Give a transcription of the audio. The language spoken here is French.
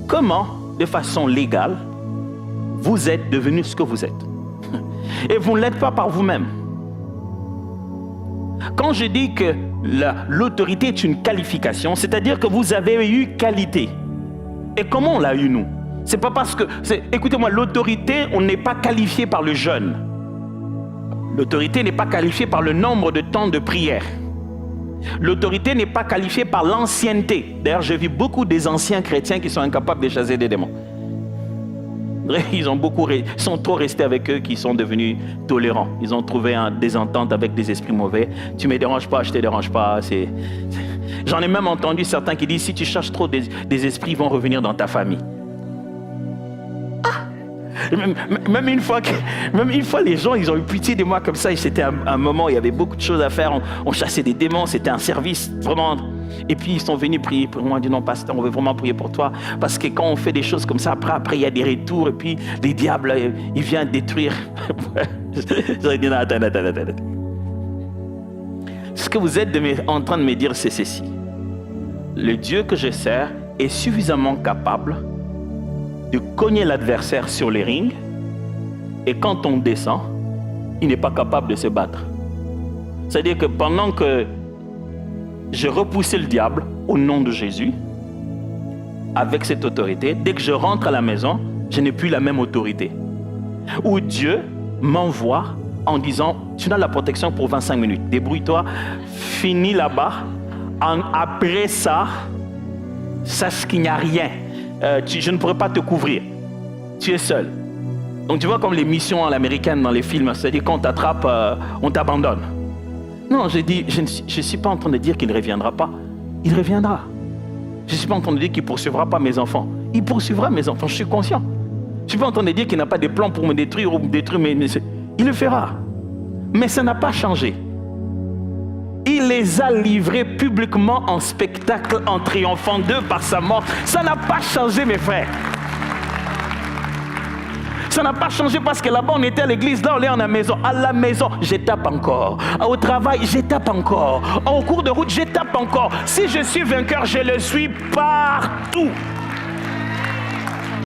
comment, de façon légale, vous êtes devenu ce que vous êtes. Et vous ne l'êtes pas par vous-même. Quand je dis que l'autorité est une qualification, c'est-à-dire que vous avez eu qualité. Et comment on l'a eu, nous? C'est pas parce que... Écoutez-moi, l'autorité, on n'est pas qualifié par le jeûne. L'autorité n'est pas qualifiée par le nombre de temps de prière. L'autorité n'est pas qualifiée par l'ancienneté. D'ailleurs, j'ai vu beaucoup des anciens chrétiens qui sont incapables de chasser des démons. Ils sont trop restés avec eux qui sont devenus tolérants. Ils ont trouvé des ententes avec des esprits mauvais. Tu ne me déranges pas, je ne te dérange pas. J'en ai même entendu certains qui disent, si tu cherches trop des esprits, ils vont revenir dans ta famille. Même une fois, les gens, ils ont eu pitié de moi comme ça. C'était un moment où il y avait beaucoup de choses à faire. On chassait des démons, c'était un service vraiment. Et puis ils sont venus prier pour moi. Ils ont dit non, pasteur, on veut vraiment prier pour toi. Parce que quand on fait des choses comme ça, après il y a des retours. Et puis les diables, ils viennent détruire. J'aurais dit non, attends. Ce que vous êtes en train de me dire, c'est ceci. Le Dieu que je sers est suffisamment capable de cogner l'adversaire sur les rings, et quand on descend, il n'est pas capable de se battre. C'est-à-dire que pendant que je repoussais le diable au nom de Jésus, avec cette autorité, dès que je rentre à la maison, je n'ai plus la même autorité. Où Dieu m'envoie en disant, tu as la protection pour 25 minutes, débrouille-toi, finis là-bas, après ça, sache qu'il n'y a rien. Je ne pourrais pas te couvrir. Tu es seul. Donc tu vois comme les missions à l'américaine dans les films, c'est-à-dire quand on t'attrape, on t'abandonne. Non, je dis, je ne suis pas en train de dire qu'il ne reviendra pas. Il reviendra. Je ne suis pas en train de dire qu'il ne poursuivra pas mes enfants. Il poursuivra mes enfants, je suis conscient. Je ne suis pas en train de dire qu'il n'a pas de plan pour me détruire ou me détruire, mais il le fera. Mais ça n'a pas changé. Il les a livrés publiquement en spectacle, en triomphant d'eux par sa mort. Ça n'a pas changé, mes frères. Ça n'a pas changé parce que là-bas, on était à l'église, là, on est à la maison. À la maison, je tape encore. Au travail, je tape encore. Au cours de route, je tape encore. Si je suis vainqueur, je le suis partout.